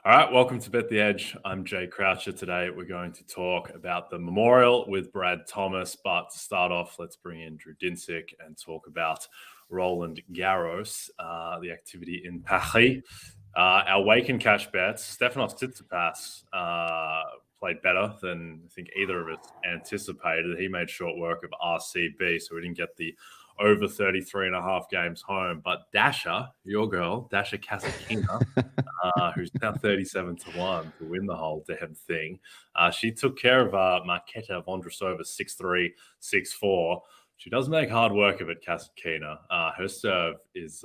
All right, welcome to Bet the Edge. I'm Jay Croucher. Today we're going to talk about the Memorial with Brad Thomas. But to start off, let's bring in Drew Dinsick and talk about Roland Garros, the activity in Paris. Our wake and cash bets, Stefanos Tsitsipas played better than I think either of us anticipated. He made short work of RCB, so we didn't get the over 33.5 games home. But Dasha, your girl, Dasha Kasatkina, who's now 37-1 to win the whole damn thing. She took care of Marketa Vondrasova 6-3, 6-4. She does make hard work of it, Kasatkina. Her serve is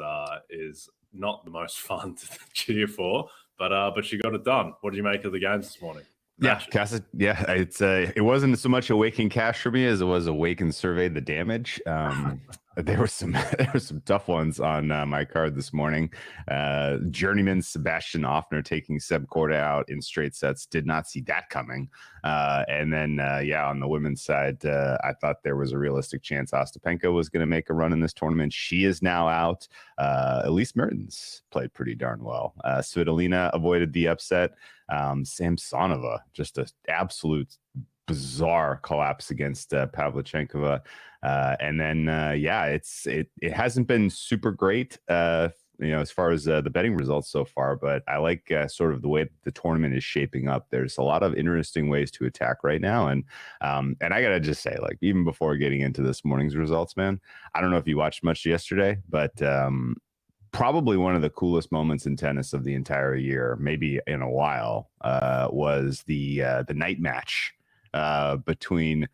not the most fun to cheer for, but she got it done. What did you make of the games this morning? It wasn't so much a waking cash for me as it was a wake and surveyed the damage. There were some tough ones on my card this morning. Journeyman Sebastian Offner taking Seb Korda out in straight sets. Did not see that coming. And then on the women's side, I thought there was a realistic chance Ostapenko was going to make a run in this tournament. She is now out. Elise Mertens played pretty darn well. Svitolina avoided the upset. Samsonova, just an absolute bizarre collapse against Pavlyuchenkova. And then, it hasn't been super great, as far as the betting results so far, but I like sort of the way the tournament is shaping up. There's a lot of interesting ways to attack right now. And I got to just say, like, even before getting into this morning's results, man, I don't know if you watched much yesterday, but probably one of the coolest moments in tennis of the entire year, maybe in a while, was the night match between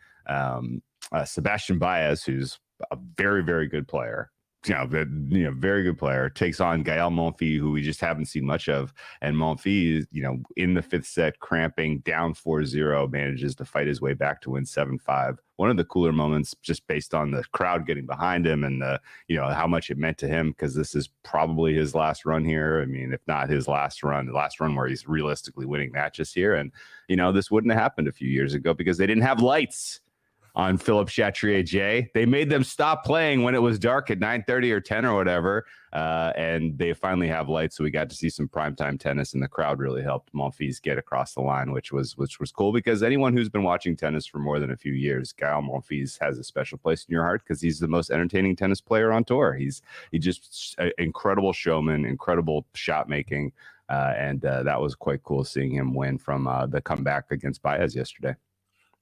Sebastian Baez, who's a very, very good player, very good player, takes on Gael Monfils, who we just haven't seen much of. And Monfils, in the fifth set, cramping, down 4-0, manages to fight his way back to win 7-5. One of the cooler moments, just based on the crowd getting behind him and how much it meant to him, because this is probably his last run here. I mean, if not his last run, the last run where he's realistically winning matches here. And, this wouldn't have happened a few years ago because they didn't have lights on Philippe Chatrier. They made them stop playing when it was dark at 9:30 or 10 or whatever. And they finally have lights. So we got to see some primetime tennis, and the crowd really helped Monfils get across the line, which was cool, because anyone who's been watching tennis for more than a few years, Gael Monfils has a special place in your heart because he's the most entertaining tennis player on tour. He just an incredible showman, incredible shot making. And that was quite cool seeing him win from the comeback against Baez yesterday.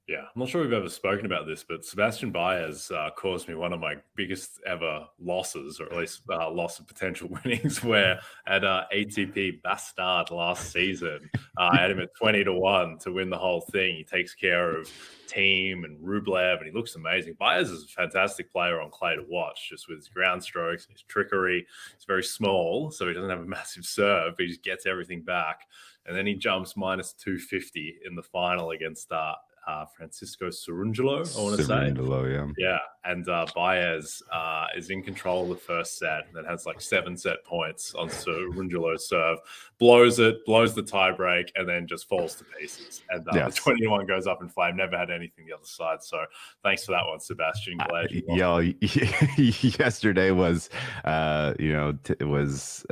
Yeah, I'm not sure we've ever spoken about this, but Sebastian Baez caused me one of my biggest ever losses, or at least loss of potential winnings, where at ATP Bastard last season, I had him at 20-1 to win the whole thing. He takes care of Team and Rublev, and he looks amazing. Baez is a fantastic player on clay to watch, just with his ground strokes and his trickery. He's very small, so he doesn't have a massive serve, but he just gets everything back. And then he jumps minus 250 in the final against Francisco Cerundolo, I want to say. Yeah. And Baez is in control of the first set, and then has like 7 set points on Cerundolo's serve, blows the tiebreak, and then just falls to pieces. And the 20-1 goes up in flame. Never had anything the other side. So thanks for that one, Sebastian. Glad you won. Yesterday was, it was.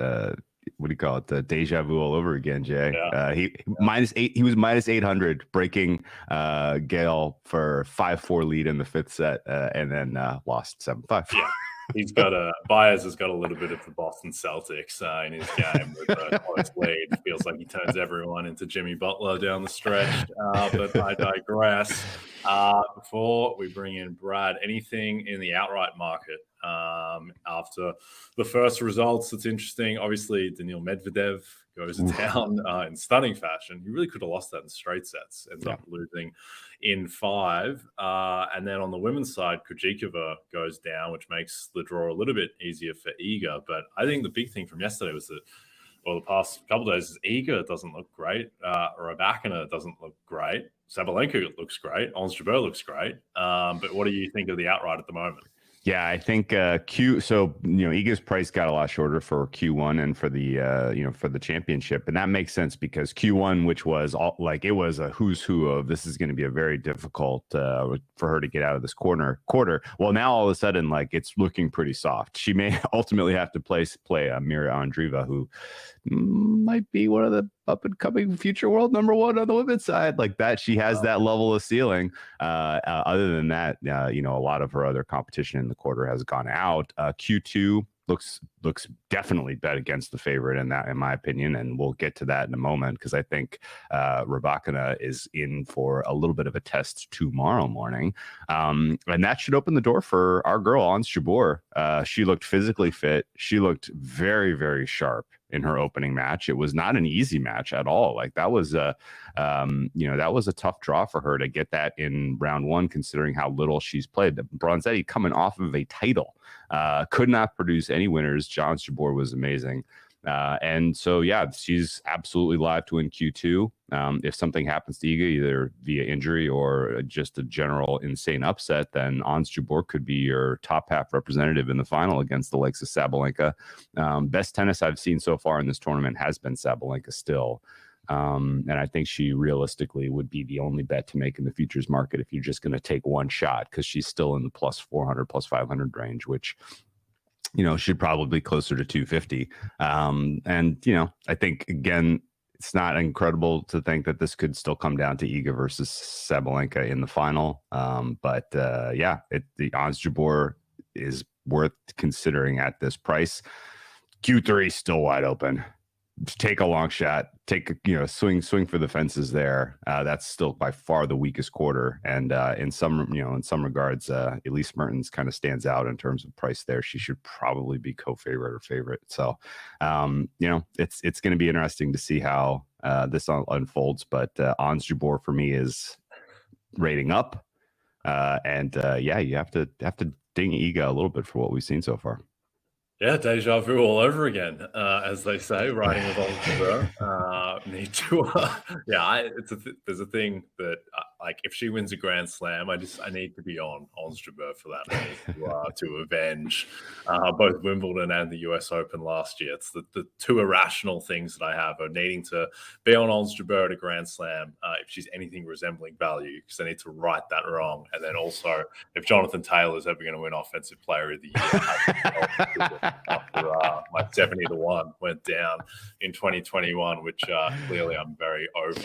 What do you call it? The deja vu all over again, Jay. Yeah. He was minus 800, breaking Gael for 5-4 lead in the fifth set, and then lost 7-5. Yeah. Baez has got a little bit of the Boston Celtics in his game with a close lead. Feels like he turns everyone into Jimmy Butler down the stretch. But I digress. Before we bring in Brad, anything in the outright market after the first results? It's interesting. Obviously, Daniil Medvedev goes down in stunning fashion. He really could have lost that in straight sets. Ends up losing in 5. And then on the women's side, Krejcikova goes down, which makes the draw a little bit easier for Iga. But I think the big thing from yesterday was that, or the past couple of days, is Iga doesn't look great. Rybakina doesn't look great. Sabalenka looks great. Ons Jabeur looks great. But what do you think of the outright at the moment? Yeah, I think Iga's price got a lot shorter for Q1 and for the championship, and that makes sense because Q1, which was it was a who's who of this is going to be a very difficult for her to get out of this quarter. Well, now all of a sudden, it's looking pretty soft. She may ultimately have to play Mira Andreeva, who might be one of the up and coming future world number one on the women's side. Like that, she has that level of ceiling. Other than that, a lot of her other competition in the quarter has gone out. Q2 looks definitely bet against the favorite in my opinion, and we'll get to that in a moment because I think Rybakina is in for a little bit of a test tomorrow morning, and that should open the door for our girl Ons Jabeur. She looked physically fit. She looked very, very sharp in her opening match. It was not an easy match at all. Like that was that was a tough draw for her to get that in round one, considering how little she's played. Bronzetti coming off of a title, could not produce any winners. John Jabeur was amazing. And so, yeah, she's absolutely live to win Q2. If something happens to Iga, either via injury or just a general insane upset, then Ons Jabeur could be your top half representative in the final against the likes of Sabalenka. Best tennis I've seen so far in this tournament has been Sabalenka still. And I think she realistically would be the only bet to make in the futures market if you're just going to take one shot, because she's still in the plus 400, plus 500 range, which should probably be closer to 250. And, I think, again, it's not incredible to think that this could still come down to Iga versus Sabalenka in the final. But the Ons Jabeur is worth considering at this price. Q3 is still wide open. Take a long shot, swing for the fences there. That's still by far the weakest quarter. And in some regards, Elise Mertens kind of stands out in terms of price there. She should probably be co-favorite or favorite. So, it's going to be interesting to see how this unfolds. But Ons Jabeur for me is rating up. You have to ding Iga a little bit for what we've seen so far. Yeah, deja vu all over again, as they say, riding with Ons Jabeur. Need to, there's a thing that, like, if she wins a Grand Slam, I need to be on Ons Jabeur for that. I need to avenge both Wimbledon and the US Open last year. It's the two irrational things that I have are needing to be on Ons Jabeur at a Grand Slam if she's anything resembling value, because I need to right that wrong. And then also, if Jonathan Taylor is ever going to win Offensive Player of the Year, after my 70-1 went down in 2021, which clearly I'm very over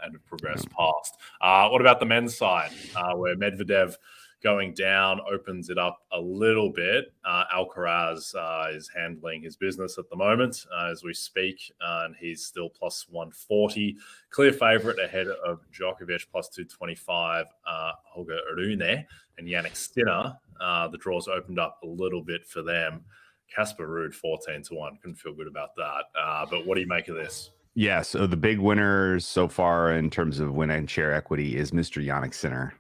and have progressed past. What about the men's side, where Medvedev going down opens it up a little bit? Alcaraz is handling his business at the moment as we speak, and he's still plus 140. Clear favorite ahead of Djokovic, plus 225, Holger Rune and Jannik Sinner. The draws opened up a little bit for them. Casper Ruud 14-1. Couldn't feel good about that. But what do you make of this? Yeah, so the big winners so far in terms of win and share equity is Mr. Jannik Sinner.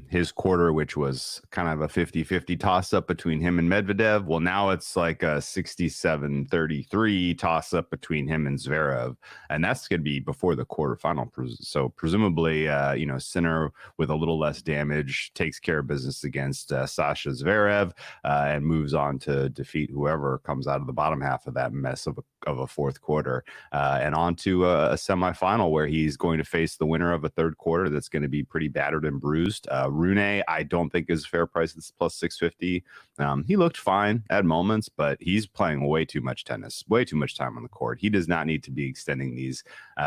His quarter, which was kind of a 50-50 toss-up between him and Medvedev. Well, now it's like a 67-33 toss-up between him and Zverev. And that's going to be before the quarterfinal. So presumably, Sinner with a little less damage takes care of business against Sasha Zverev and moves on to defeat whoever comes out of the bottom half of that mess of a fourth quarter, and on to a semifinal where he's going to face the winner of a third quarter that's going to be pretty battered and bruised. Rune, I don't think is a fair price. It's plus 650. He looked fine at moments, but he's playing way too much tennis, way too much time on the court. He does not need to be extending these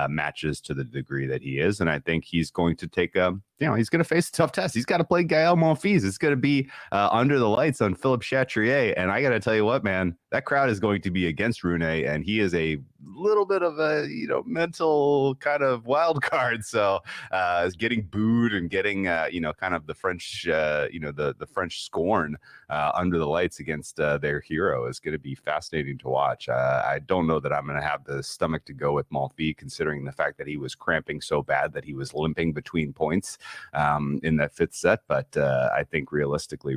matches to the degree that he is, and I think he's going to take he's going to face a tough test. He's got to play Gael Monfils. It's going to be under the lights on Philippe Chatrier. And I got to tell you what, man, that crowd is going to be against Rune, and he is a little bit of a, mental kind of wild card. So getting booed and getting, kind of the French, the French scorn under the lights against their hero is going to be fascinating to watch. I don't know that I'm going to have the stomach to go with Monfils, considering the fact that he was cramping so bad that he was limping between points in that fifth set. But I think realistically,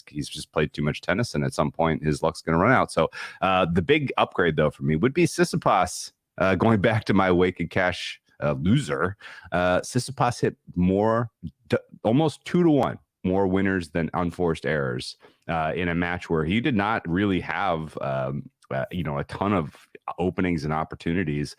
he's just played too much tennis, and at some point his luck's going to run out. So the big upgrade, though, for me would be Tsitsipas. Going back to my Wake and Cash loser, Tsitsipas hit almost 2-1 more winners than unforced errors in a match where he did not really have a ton of openings and opportunities.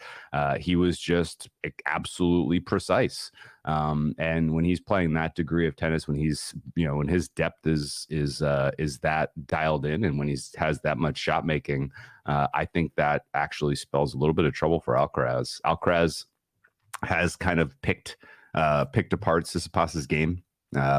He was just absolutely precise. And when he's playing that degree of tennis, when he's, when his depth is that dialed in, and when he has that much shot making, I think that actually spells a little bit of trouble for Alcaraz. Alcaraz has kind of picked apart Tsitsipas's game,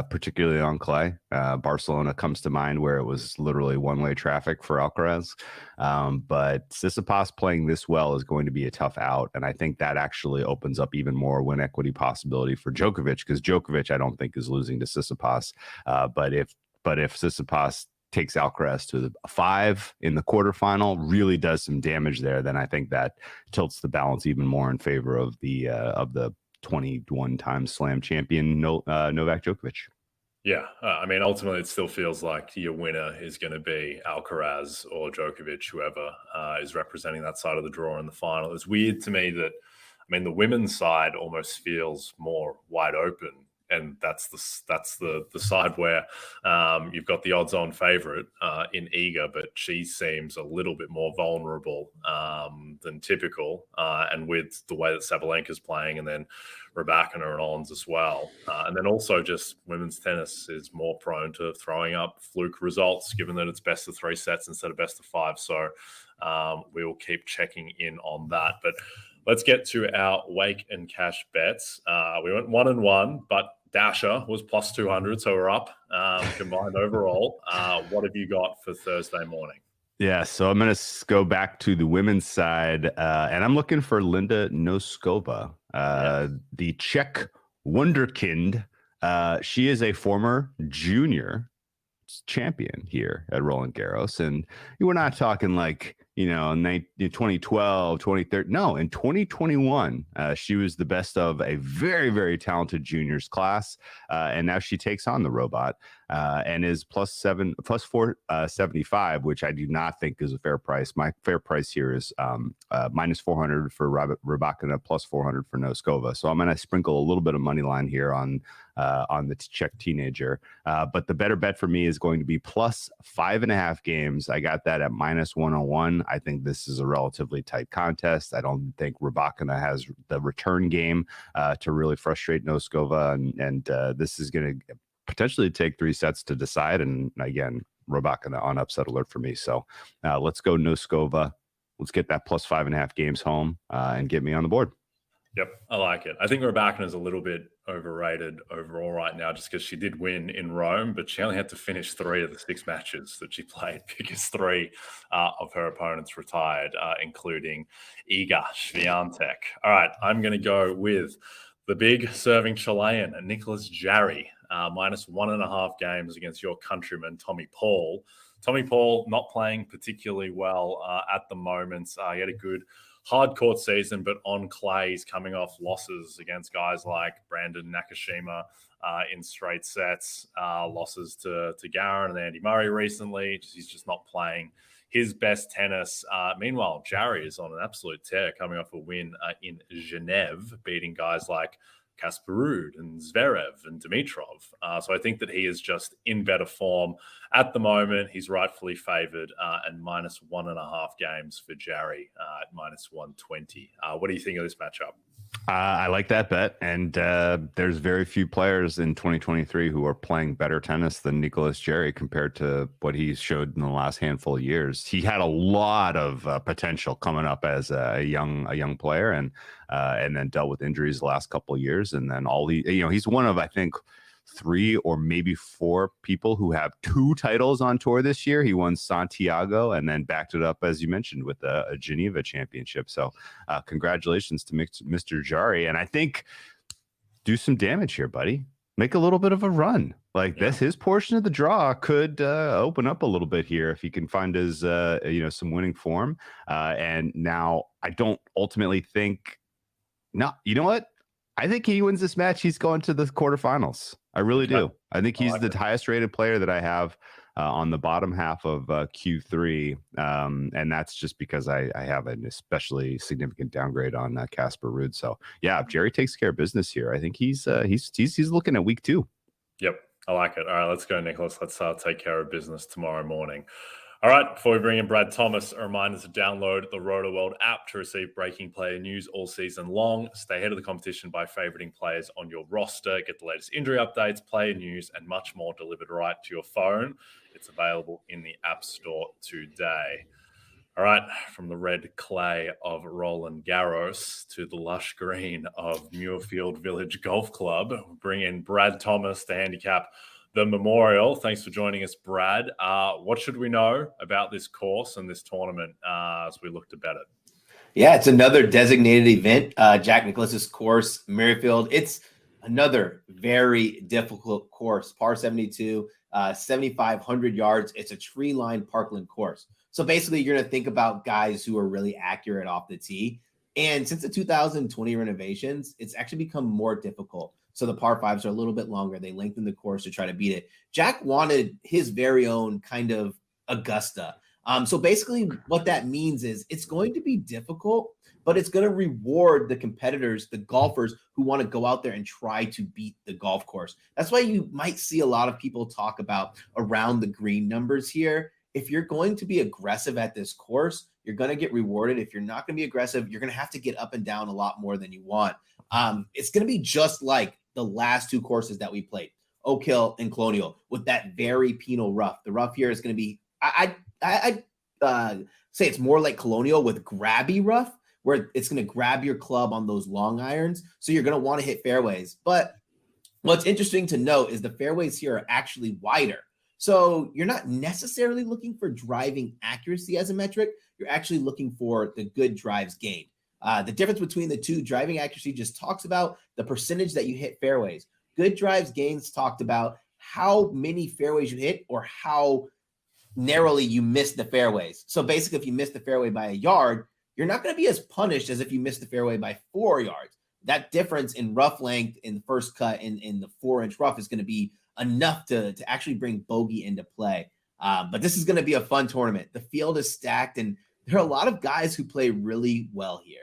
particularly on clay. Barcelona comes to mind, where it was literally one-way traffic for Alcaraz. But Tsitsipas playing this well is going to be a tough out, and I think that actually opens up even more win equity possibility for Djokovic, because Djokovic, I don't think, is losing to Tsitsipas. But if Tsitsipas takes Alcaraz to the 5 in the quarterfinal, really does some damage there, then I think that tilts the balance even more in favor of the 21-time slam champion Novak Djokovic. Yeah, I mean, ultimately, it still feels like your winner is going to be Alcaraz or Djokovic, whoever is representing that side of the draw in the final. It's weird to me that, the women's side almost feels more wide open, and that's the side where you've got the odds-on favorite in Iga, but she seems a little bit more vulnerable than typical, and with the way that Sabalenka's playing, and then Rybakina and Ons as well. And then also just women's tennis is more prone to throwing up fluke results, given that it's best of 3 sets instead of best of 5. So we will keep checking in on that. But let's get to our wake and cash bets. We went 1-1, but Dasher was plus 200, so we're up combined overall. What have you got for Thursday morning? Yeah, so I'm going to go back to the women's side, and I'm looking for Linda Noskova, the Czech wunderkind. She is a former junior champion here at Roland Garros, and we're not talking like, 2012, 2013. No, in 2021, she was the best of a very, very talented juniors class, and now she takes on the robot and is plus 475, which I do not think is a fair price. My fair price here is minus 400 for Rybakina, plus 400 for Noskova. So I'm going to sprinkle a little bit of money line here on the Czech teenager. But the better bet for me is going to be plus 5.5 games. I got that at minus 101. I think this is a relatively tight contest. I don't think Rybakina has the return game to really frustrate Noskova, and this is going to potentially take 3 sets to decide. And again, Rybakina on upset alert for me. So let's go Noskova. Let's get that plus 5.5 games home and get me on the board. Yep, I like it. I think Rybakina is a little bit overrated overall right now, just because she did win in Rome, but she only had to finish 3 of the 6 matches that she played, because 3 of her opponents retired, including Iga Swiatek. All right, I'm going to go with the big serving Chilean, Nicholas Jarry, minus 1.5 games against your countryman, Tommy Paul. Tommy Paul not playing particularly well at the moment. He had a good hard court season, but on clay, he's coming off losses against guys like Brandon Nakashima in straight sets, losses to Garin and Andy Murray recently. He's just not playing his best tennis. Meanwhile, Jarry is on an absolute tear, coming off a win in Genève, beating guys like Casper Ruud and Zverev and Dimitrov. So I think that he is just in better form at the moment. He's rightfully favored, and minus 1.5 games for Jarry at minus 120. What do you think of this matchup? I like that bet, and there's very few players in 2023 who are playing better tennis than Nicholas Jarry compared to what he showed in the last handful of years. He had a lot of potential coming up as a young player, and then dealt with injuries the last couple of years, and then he's one of, I think, 3 or maybe 4 people who have 2 titles on tour this year. He won Santiago and then backed it up, as you mentioned, with a Geneva championship. So congratulations to Mr. Jarry. And I think do some damage here, buddy. Make a little bit of a run. His portion of the draw could open up a little bit here if he can find his, some winning form. And now I don't ultimately think, no, you know what? I think he wins this match. He's going to the quarterfinals. I really do. I think he's the highest rated player that I have on the bottom half of Q3. And that's just because I have an especially significant downgrade on Casper Ruud. So yeah, if Jarry takes care of business here, I think he's looking at week 2. Yep. I like it. All right, let's go, Nicholas. Let's take care of business tomorrow morning. All right, before we bring in Brad Thomas, a reminder to download the RotoWorld app to receive breaking player news all season long. Stay ahead of the competition by favoriting players on your roster. Get the latest injury updates, player news, and much more delivered right to your phone. It's available in the App Store today. All right, from the red clay of Roland Garros to the lush green of Muirfield Village Golf Club, we bring in Brad Thomas to handicap the Memorial. Thanks for joining us, Brad. What should we know about this course and this tournament as we look to bet it? Yeah, it's another designated event. Jack Nicklaus's course, Muirfield. It's another very difficult course. Par 72, 7,500 yards. It's a tree-lined parkland course. So basically, you're going to think about guys who are really accurate off the tee. And since the 2020 renovations, it's actually become more difficult. So the par fives are a little bit longer. They lengthen the course to try to beat it. Jack wanted his very own kind of Augusta. So basically what that means is it's going to be difficult, but it's going to reward the competitors, the golfers who want to go out there and try to beat the golf course. That's why you might see a lot of people talk about around the green numbers here. If you're going to be aggressive at this course, you're going to get rewarded. If you're not going to be aggressive, you're going to have to get up and down a lot more than you want. It's going to be just like the last two courses that we played, Oak Hill and Colonial, with that very penal rough. The rough here is going to be, I'd say it's more like Colonial with grabby rough, where it's going to grab your club on those long irons. So you're going to want to hit fairways. But what's interesting to note is the fairways here are actually wider. So you're not necessarily looking for driving accuracy as a metric. You're actually looking for the good drives gained. The difference between the two, driving accuracy just talks about the percentage that you hit fairways. Good drives gains talked about how many fairways you hit or how narrowly you miss the fairways. So basically, if you miss the fairway by a yard, you're not going to be as punished as if you miss the fairway by 4 yards. That difference in rough length in the first cut in the 4-inch rough is going to be enough to actually bring bogey into play. But this is going to be a fun tournament. The field is stacked, and there are a lot of guys who play really well here.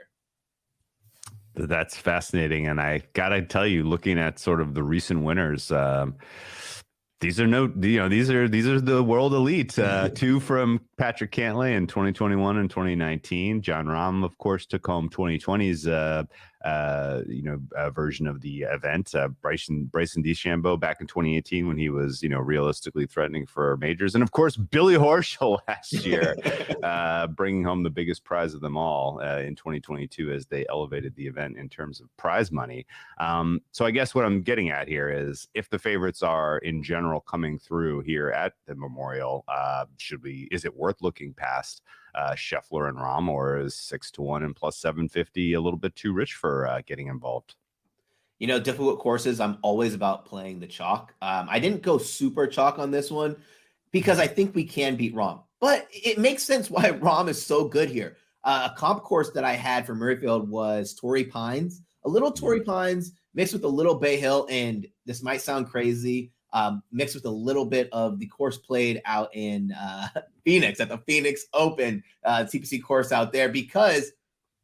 That's fascinating. And I got to tell you, looking at sort of the recent winners, these are the world elite. 2 from Patrick Cantlay in 2021 and 2019. Jon Rahm, of course, took home 2020's version of the event. Bryson DeChambeau back in 2018 when he was realistically threatening for majors, and of course Billy Horschel last year, bringing home the biggest prize of them all in 2022 as they elevated the event in terms of prize money. So I guess what I'm getting at here is if the favorites are in general coming through here at the Memorial, is it worth looking past Scheffler and Rahm, or is 6-1 and plus 750 a little bit too rich for getting involved? Difficult courses, I'm always about playing the chalk. I didn't go super chalk on this one because I think we can beat Rahm, but it makes sense why Rahm is so good here. A comp course that I had for Muirfield was Torrey Pines, a little Torrey Pines mixed with a little Bay Hill, and this might sound crazy, mixed with a little bit of the course played out in Phoenix at the Phoenix Open TPC course out there, because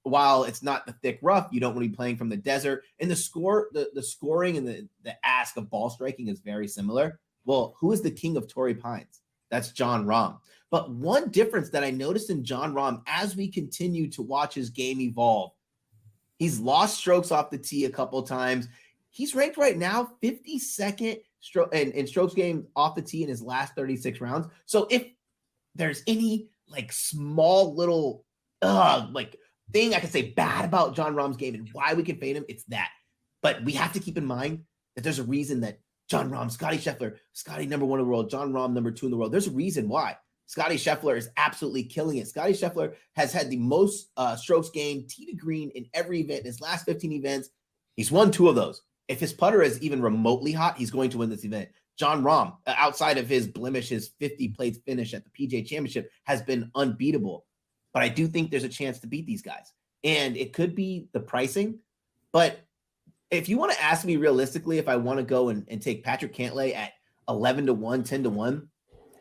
while it's not the thick rough, you don't want to be playing from the desert, and the scoring and the ask of ball striking is very similar. Well, who is the king of Torrey Pines? That's Jon Rahm. But one difference that I noticed in Jon Rahm as we continue to watch his game evolve, he's lost strokes off the tee a couple times. He's ranked right now 52nd in strokes game off the tee in his last 36 rounds. So if there's any small little thing I can say bad about Jon Rahm's game and why we can fade him, it's that. But we have to keep in mind that there's a reason that Jon Rahm, Scotty Scheffler, Scotty number 1 in the world, Jon Rahm number 2 in the world. There's a reason why Scotty Scheffler is absolutely killing it. Scotty Scheffler has had the most strokes gained tee to green in every event. In his last 15 events, he's won 2 of those. If his putter is even remotely hot, he's going to win this event. Jon Rahm, outside of his blemish, his 50 plate finish at the PGA Championship, has been unbeatable. But I do think there's a chance to beat these guys. And it could be the pricing. But if you want to ask me realistically if I want to go and take Patrick Cantlay at 11-1, 10-1,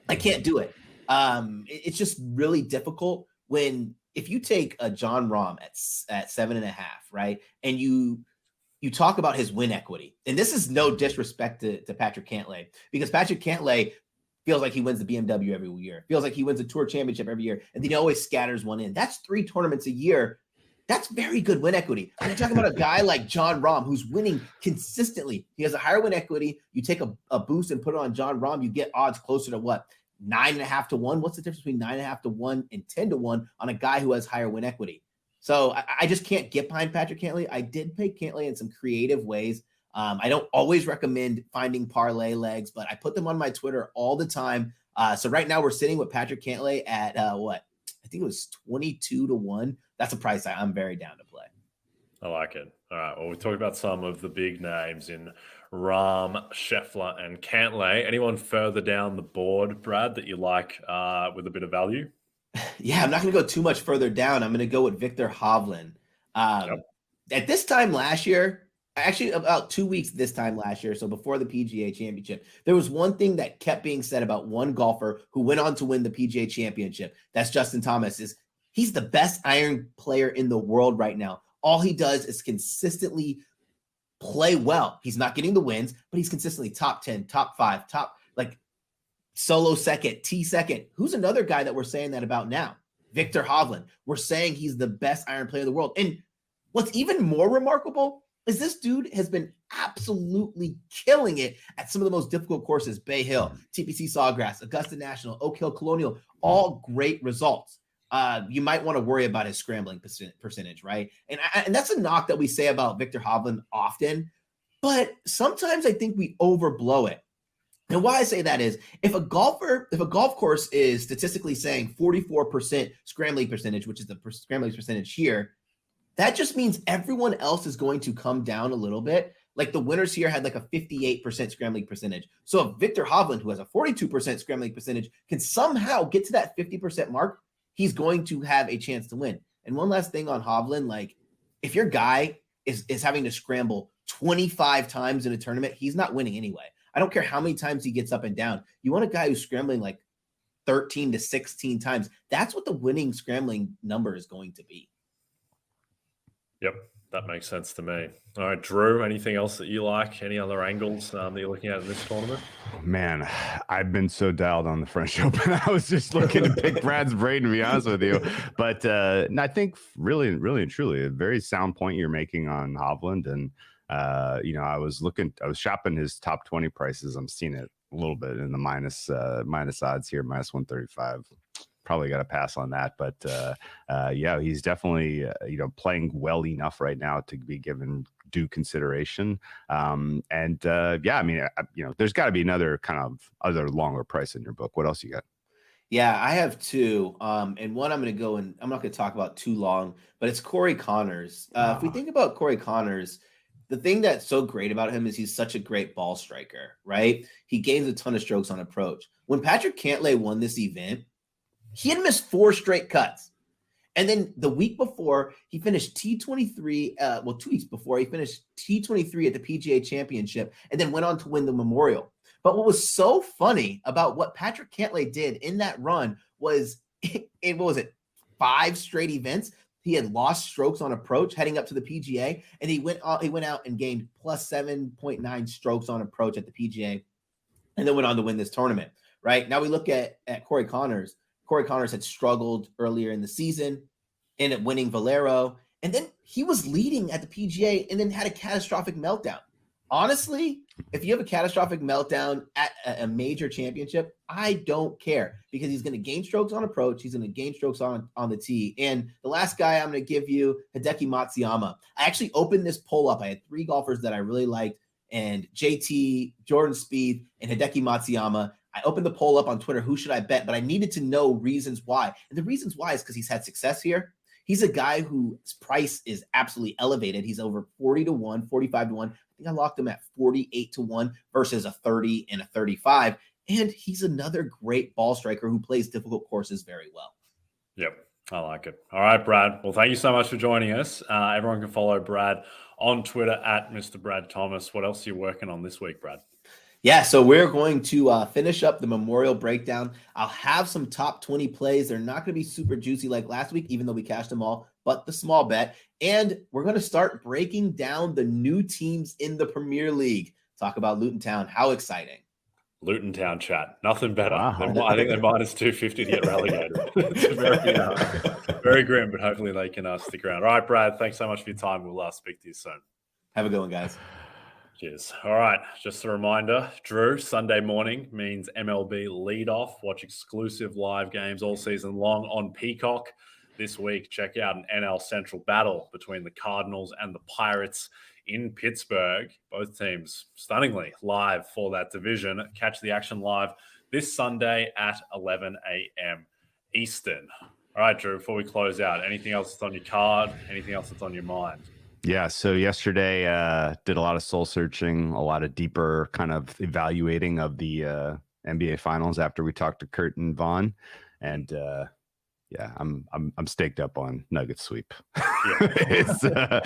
I can't do it. It's just really difficult if you take a Jon Rahm at 7.5, right? And you talk about his win equity. And this is no disrespect to Patrick Cantlay, because Patrick Cantlay Feels like he wins the BMW every year. Feels like he wins a tour championship every year. And then he always scatters one in. That's 3 tournaments a year. That's very good win equity. When you're talking about a guy like Jon Rahm who's winning consistently, he has a higher win equity. You take a boost and put it on Jon Rahm, you get odds closer to what? 9.5 to 1. What's the difference between 9.5 to 1 and 10 to 1 on a guy who has higher win equity? So I just can't get behind Patrick Cantlay. I did pay Cantlay in some creative ways. I don't always recommend finding parlay legs, but I put them on my Twitter all the time. So right now we're sitting with Patrick Cantlay at what? I think it was 22 to 1. That's a price I'm very down to play. I like it. All right. Well, we talked about some of the big names in Rahm, Scheffler, and Cantlay. Anyone further down the board, Brad, that you like with a bit of value? Yeah, I'm not going to go too much further down. I'm going to go with Viktor Hovland. At this time last year, actually about 2 weeks this time last year, so before the PGA Championship, there was one thing that kept being said about one golfer who went on to win the PGA Championship. That's Justin Thomas. He's the best iron player in the world right now. All he does is consistently play well. He's not getting the wins, but he's consistently top 10, top 5, top like solo second, T second. Who's another guy that we're saying that about now? Viktor Hovland. We're saying he's the best iron player in the world. And what's even more remarkable is this dude has been absolutely killing it at some of the most difficult courses. Bay Hill, TPC Sawgrass, Augusta National, Oak Hill Colonial, all great results. You might want to worry about his scrambling percentage, right? And that's a knock that we say about Viktor Hovland often, but sometimes I think we overblow it. And why I say that is if a golf course is statistically saying 44% scrambling percentage, which is the scrambling percentage here, that just means everyone else is going to come down a little bit. Like the winners here had like a 58% scrambling percentage. So if Viktor Hovland, who has a 42% scrambling percentage, can somehow get to that 50% mark, he's going to have a chance to win. And one last thing on Hovland, like if your guy is having to scramble 25 times in a tournament, he's not winning anyway. I don't care how many times he gets up and down. You want a guy who's scrambling like 13 to 16 times. That's what the winning scrambling number is going to be. Yep, that makes sense to me. All right, Drew, anything else that you like? Any other angles that you're looking at in this tournament? Man, I've been so dialed on the French Open. I was just looking to pick Brad's brain, to be honest with you. But I think really and truly, a very sound point you're making on Hovland. And, I was shopping his top 20 prices. I'm seeing it a little bit in the minus odds here, minus 135. Probably got to pass on that, but he's definitely playing well enough right now to be given due consideration. There's got to be another kind of other longer price in your book. What else you got? Yeah, I have two, and one I'm going to go and I'm not going to talk about too long, but it's Corey Connors. If we think about Corey Connors, the thing that's so great about him is he's such a great ball striker, right? He gains a ton of strokes on approach. When Patrick Cantlay won this event, he had missed 4 straight cuts. And then the week before, he finished T23. 2 weeks before, he finished T23 at the PGA Championship and then went on to win the Memorial. But what was so funny about what Patrick Cantlay did in that run was, 5 straight events? He had lost strokes on approach heading up to the PGA, and he went out and gained plus 7.9 strokes on approach at the PGA and then went on to win this tournament, right? Now we look at Corey Connors. Corey Connors had struggled earlier in the season, ended up winning Valero, and then he was leading at the PGA and then had a catastrophic meltdown. Honestly, if you have a catastrophic meltdown at a major championship, I don't care because he's going to gain strokes on approach. He's going to gain strokes on the tee. And the last guy I'm going to give you, Hideki Matsuyama. I actually opened this poll up. I had 3 golfers that I really liked, and JT, Jordan Spieth, and Hideki Matsuyama. I opened the poll up on Twitter, who should I bet? But I needed to know reasons why. And the reasons why is because he's had success here. He's a guy whose price is absolutely elevated. He's over 40 to 1, 45 to 1. I think I locked him at 48 to 1 versus a 30 and a 35. And he's another great ball striker who plays difficult courses very well. Yep, I like it. All right, Brad. Well, thank you so much for joining us. Everyone can follow Brad on Twitter at Mr. Brad Thomas. What else are you working on this week, Brad? Yeah, so we're going to finish up the Memorial breakdown. I'll have some top 20 plays. They're not going to be super juicy like last week, even though we cashed them all, but the small bet. And we're going to start breaking down the new teams in the Premier League. Talk about Luton Town. How exciting. Luton Town chat. Nothing better. Wow. I think they're minus 250 to get relegated. It's very grim, but hopefully they can stick around. All right, Brad, thanks so much for your time. We'll speak to you soon. Have a good one, guys. Cheers. All right, just a reminder, Drew, Sunday morning means MLB leadoff. Watch exclusive live games all season long on Peacock. This week, check out an NL Central battle between the Cardinals and the Pirates in Pittsburgh. Both teams stunningly live for that division. Catch the action live this Sunday at 11 a.m. Eastern. All right, Drew, before we close out, anything else that's on your card? Anything else that's on your mind? Yeah, so yesterday did a lot of soul searching, a lot of deeper kind of evaluating of the NBA Finals after we talked to Kurt and Vaughn, and yeah, I'm staked up on Nuggets sweep. Yeah.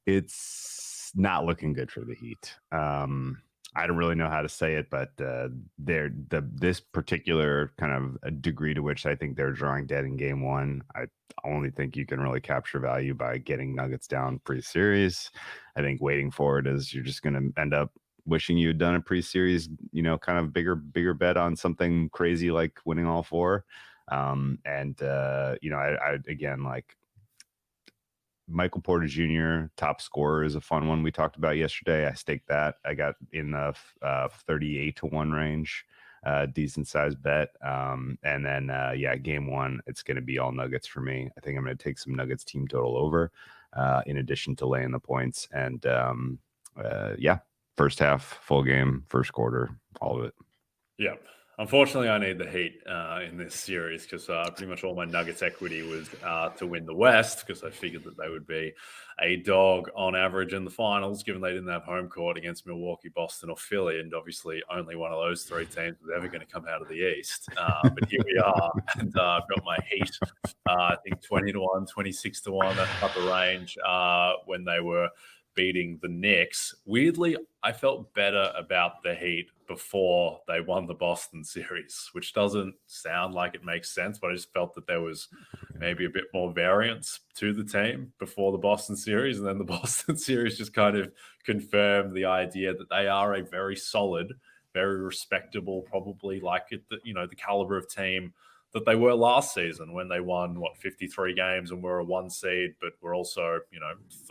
It's not looking good for the Heat. I don't really know how to say it, but this particular kind of a degree to which I think they're drawing dead in game one, I only think you can really capture value by getting Nuggets down pre-series. I think waiting for it is you're just going to end up wishing you had done a pre-series, kind of bigger bet on something crazy like winning all four. I again, like Michael Porter Jr., top scorer, is a fun one we talked about yesterday. I staked that. I got in the 38-1 range, decent sized bet. And then game one, it's going to be all Nuggets for me. I think I'm going to take some Nuggets team total over, in addition to laying the points. And first half, full game, first quarter, all of it. Yeah. Unfortunately, I need the Heat in this series because pretty much all my Nuggets equity was to win the West, because I figured that they would be a dog on average in the finals, given they didn't have home court against Milwaukee, Boston, or Philly. And obviously only one of those three teams was ever going to come out of the East. But here we are. And I've got my Heat, I think 20-1, 26-1, that type of range when they were beating the Knicks. Weirdly, I felt better about the Heat before they won the Boston series, which doesn't sound like it makes sense, but I just felt that there was maybe a bit more variance to the team before the Boston series. And then the Boston series just kind of confirmed the idea that they are a very solid, very respectable, probably like the caliber of team that they were last season when they won 53 games and were a 1 seed, but were also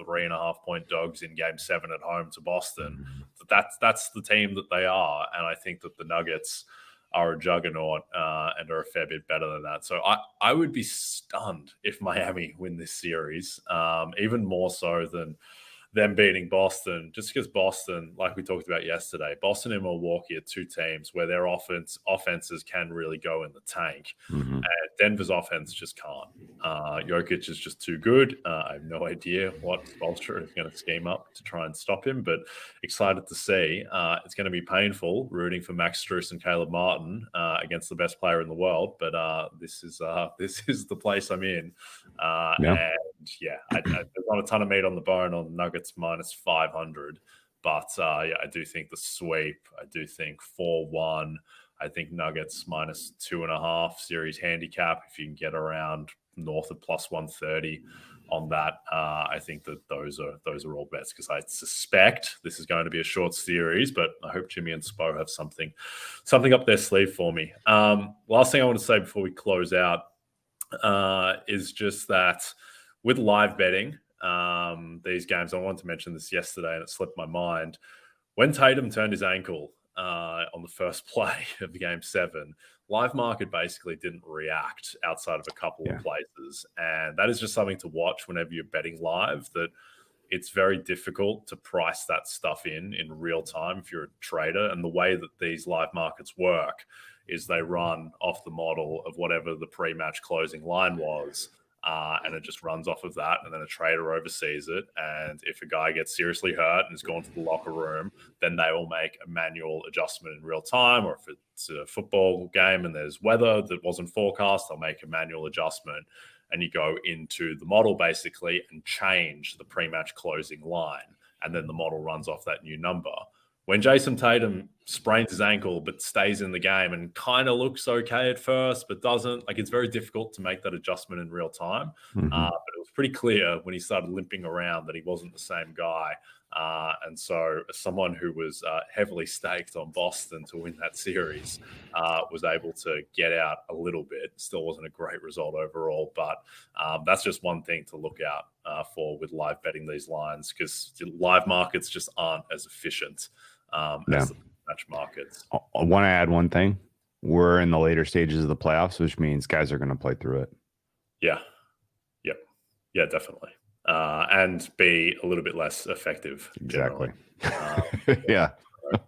3.5 point dogs in Game 7 at home to Boston. That's the team that they are, and I think that the Nuggets are a juggernaut and are a fair bit better than that. So I would be stunned if Miami win this series, even more so than them beating Boston, just because Boston, like we talked about yesterday, Boston and Milwaukee are two teams where their offenses can really go in the tank. Mm-hmm. And Denver's offense just can't. Jokic is just too good. I have no idea what Spoelstra is going to scheme up to try and stop him, but excited to see. It's going to be painful rooting for Max Strus and Caleb Martin against the best player in the world, but this is the place I'm in. And there's not a ton of meat on the bone on Nuggets minus 500, but I do think the sweep. I do think 4-1. I think Nuggets minus 2.5 series handicap. If you can get around north of plus 130 on that, I think that those are all bets, because I suspect this is going to be a short series, but I hope Jimmy and Spo have something up their sleeve for me. Last thing I want to say before we close out is just that with live betting, these games, I wanted to mention this yesterday and it slipped my mind. When Tatum turned his ankle on the first play of Game 7, live market basically didn't react outside of a couple of places. And that is just something to watch whenever you're betting live, that it's very difficult to price that stuff in real time if you're a trader. And the way that these live markets work is they run off the model of whatever the pre-match closing line was. And it just runs off of that, and then a trader oversees it. And if a guy gets seriously hurt and is gone to the locker room, then they will make a manual adjustment in real time. Or if it's a football game and there's weather that wasn't forecast, they'll make a manual adjustment. And you go into the model basically and change the pre-match closing line. And then the model runs off that new number. When Jason Tatum sprains his ankle but stays in the game and kind of looks okay at first but doesn't, it's very difficult to make that adjustment in real time. Mm-hmm. But it was pretty clear when he started limping around that he wasn't the same guy. And so someone who was heavily staked on Boston to win that series was able to get out a little bit. Still wasn't a great result overall, but that's just one thing to look out for with live betting these lines, because live markets just aren't as efficient as the match markets. I want to add one thing. We're in the later stages of the playoffs, which means guys are going to play through it. Yeah, definitely. And be a little bit less effective. Exactly. Yeah.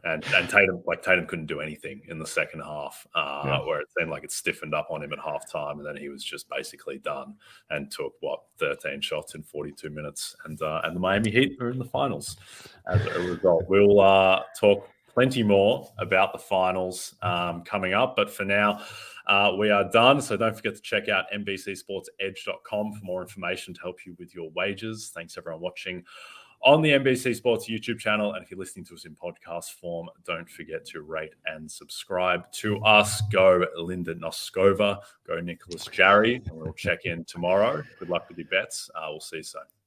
And Tatum couldn't do anything in the second half, where it seemed like it stiffened up on him at halftime, and then he was just basically done and took 13 shots in 42 minutes, and the Miami Heat are in the finals as a result. We'll talk plenty more about the finals coming up, but for now, we are done. So don't forget to check out NBCSportsEdge.com for more information to help you with your wagers. Thanks everyone watching on the NBC Sports YouTube channel. And if you're listening to us in podcast form, don't forget to rate and subscribe to us. Go Linda Noskova, go Nicholas Jarry, and we'll check in tomorrow. Good luck with your bets. We'll see you soon.